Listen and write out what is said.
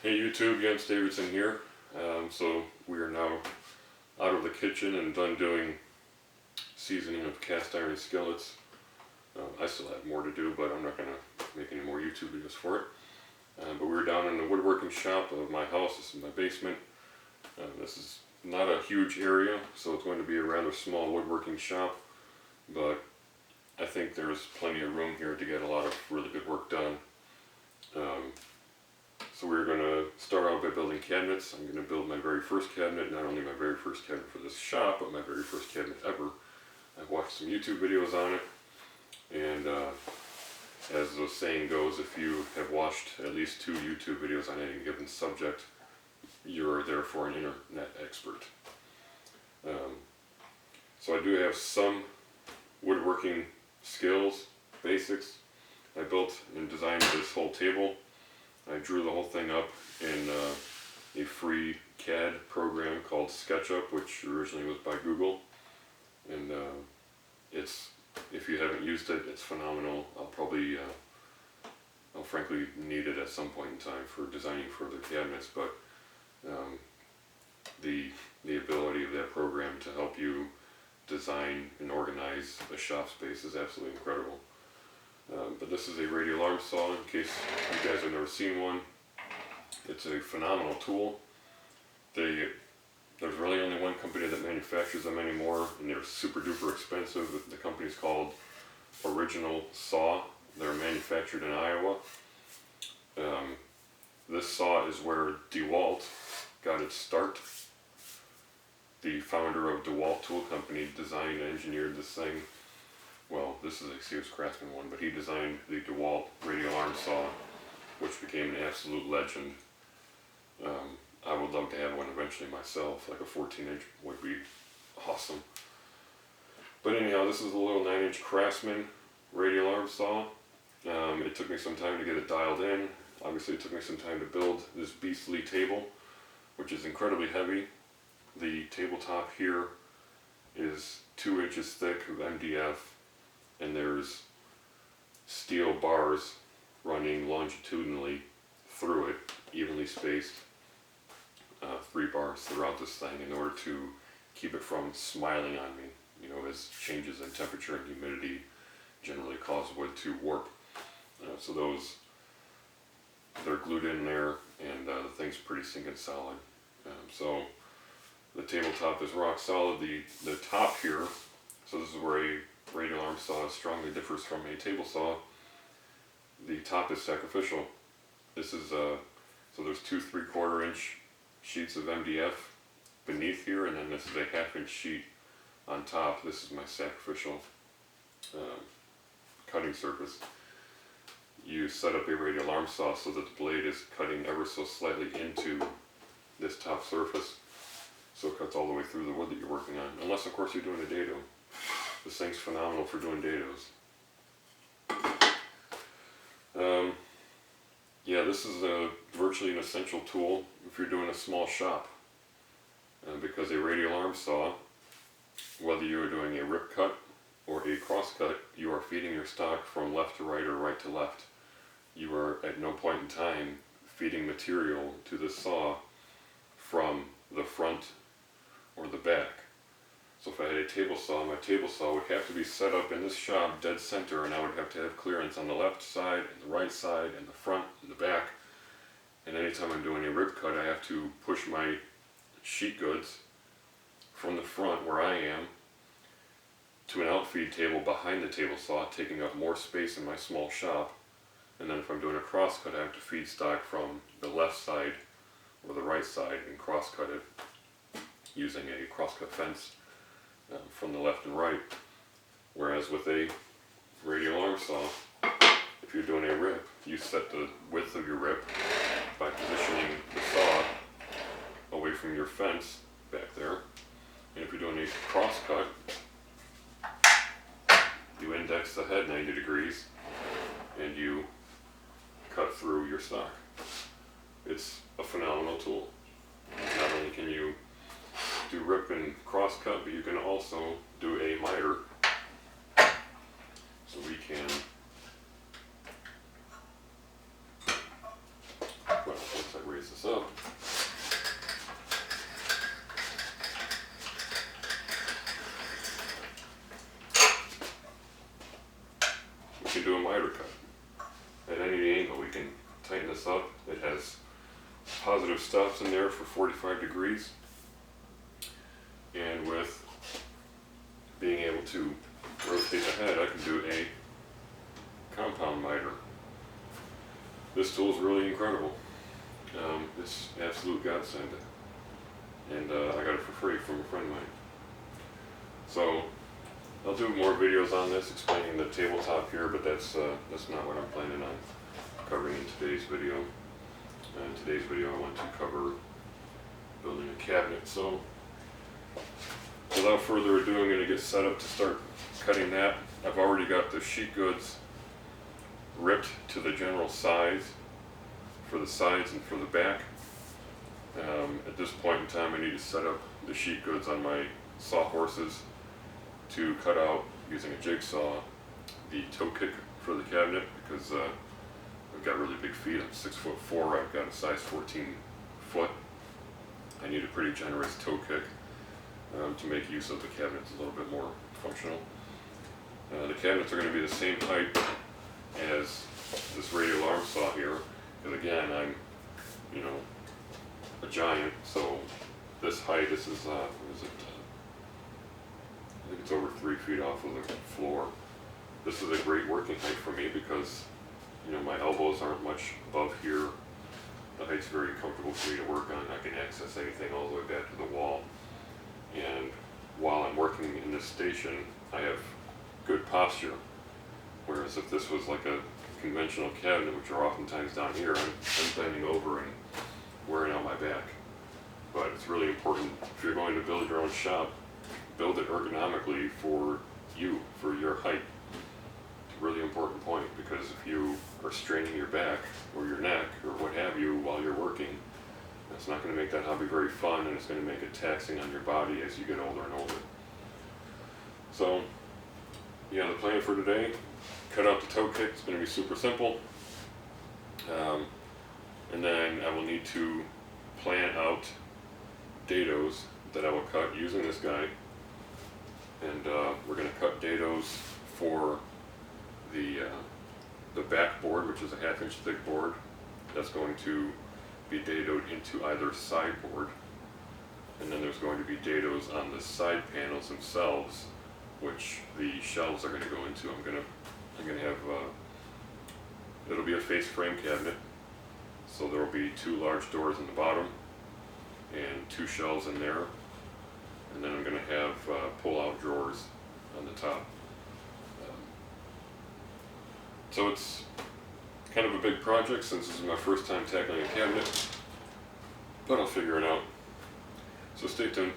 Hey YouTube, Jens Davidson here. So we are now out of the kitchen and done doing seasoning of cast iron skillets. I still have more to do, but I'm not going to make any more YouTube videos for it. But we were down in the woodworking shop of my house. This is my basement. This is not a huge area, so it's going to be a rather small woodworking shop, but I think there's plenty of room here to get a lot of really good work done. So we're going to start out by building cabinets. I'm going to build my very first cabinet, not only my very first cabinet for this shop, but my very first cabinet ever. I've watched some YouTube videos on it, and as the saying goes, if you have watched at least 2 YouTube videos on any given subject, you're therefore an internet expert. So I do have some woodworking skills, basics. I built and designed this whole table. I drew the whole thing up in a free CAD program called SketchUp, which originally was by Google. And if you haven't used it, it's phenomenal. I'll frankly need it at some point in time for designing further cabinets, but the ability of that program to help you design and organize a shop space is absolutely incredible. But this is a radial arm saw, in case you guys have never seen one. It's a phenomenal tool. There's really only one company that manufactures them anymore, and they're super duper expensive. The company's called Original Saw. They're manufactured in Iowa. This saw is where DeWalt got its start. The founder of DeWalt Tool Company designed and engineered this thing. Well, this is a Sears Craftsman one, but he designed the DeWalt radial arm saw, which became an absolute legend. I would love to have one eventually myself, like a 14-inch would be awesome. But anyhow, this is a little 9-inch Craftsman radial arm saw. It took me some time to get it dialed in. Obviously it took me some time to build this beastly table, which is incredibly heavy. The tabletop here is 2 inches thick of MDF, and there's steel bars running longitudinally through it, evenly spaced, 3 bars throughout this thing, in order to keep it from smiling on me, you know, as changes in temperature and humidity generally cause wood to warp. So they're glued in there, and the thing's pretty sinking solid. So the tabletop is rock solid. The top here, so this is where a radial arm saw strongly differs from a table saw. The top is sacrificial. This is so there's 2 3/4-inch sheets of MDF beneath here, and then this is a 1/2-inch sheet on top. This is my sacrificial cutting surface. You set up a radial arm saw so that the blade is cutting ever so slightly into this top surface, so it cuts all the way through the wood that you're working on, unless of course you're doing a dado. This thing's phenomenal for doing dados. Yeah, this is virtually an essential tool if you're doing a small shop, because a radial arm saw, whether you're doing a rip cut or a cross cut, you are feeding your stock from left to right or right to left. You are at no point in time feeding material to the saw from the front or the back. So if I had a table saw, my table saw would have to be set up in this shop dead center, and I would have to have clearance on the left side and the right side and the front and the back. And anytime I'm doing a rip cut, I have to push my sheet goods from the front where I am to an outfeed table behind the table saw, taking up more space in my small shop. And then if I'm doing a cross cut, I have to feed stock from the left side or the right side and cross cut it using a cross cut fence from the left and right. Whereas with a radial arm saw, if you're doing a rip, you set the width of your rip by positioning the saw away from your fence back there. And if you're doing a cross cut, you index the head 90 degrees and you cut through your stock. It's a phenomenal tool. Not only can you do rip and cross cut, but you can also do a miter. So we can raise this can do a miter cut at any angle. We can tighten this up. It has positive stops in there for 45 degrees, and with being able to rotate the head, I can do a compound miter. This tool is really incredible. It's absolute godsend, and I got it for free from a friend of mine. So I'll do more videos on this explaining the tabletop here, but that's not what I'm planning on covering in today's video. In today's video I want to cover building a cabinet. So without further ado, I'm going to get set up to start cutting that. I've already got the sheet goods ripped to the general size for the sides and for the back. At this point in time I need to set up the sheet goods on my sawhorses to cut out, using a jigsaw, the toe kick for the cabinet, because I've got really big feet. I'm 6'4", I've got a size 14 foot. I need a pretty generous toe kick to make use of the cabinets a little bit more functional. The cabinets are going to be the same height as this radial arm saw here, because again, I'm, you know, a giant, so this height, this is, what is it? I think it's over 3 feet off of the floor. This is a great working height for me because, you know, my elbows aren't much above here. The height's very comfortable for me to work on. I can access anything all the way back to the wall. And while I'm working in this station, I have good posture. Whereas if this was like a conventional cabinet, which are oftentimes down here, I'm bending over and wearing out my back. But it's really important, if you're going to build your own shop, build it ergonomically for you, for your height. It's a really important point, because if you are straining your back or your neck or what have you while you're working, that's not going to make that hobby very fun, and it's going to make it taxing on your body as you get older and older. So yeah, the plan for today, cut out the toe kick. It's going to be super simple, and then I will need to plan out dados that I will cut using this guy. And we're going to cut dados for the back board, which is a 1/2 inch thick board. That's going to be dadoed into either side board, and then there's going to be dados on the side panels themselves, which the shelves are going to go into. I'm going to have it'll be a face frame cabinet, so there will be 2 large doors in the bottom and 2 shelves in there. And then I'm going to have pull-out drawers on the top. So it's kind of a big project since this is my first time tackling a cabinet, but I'll figure it out. So stay tuned.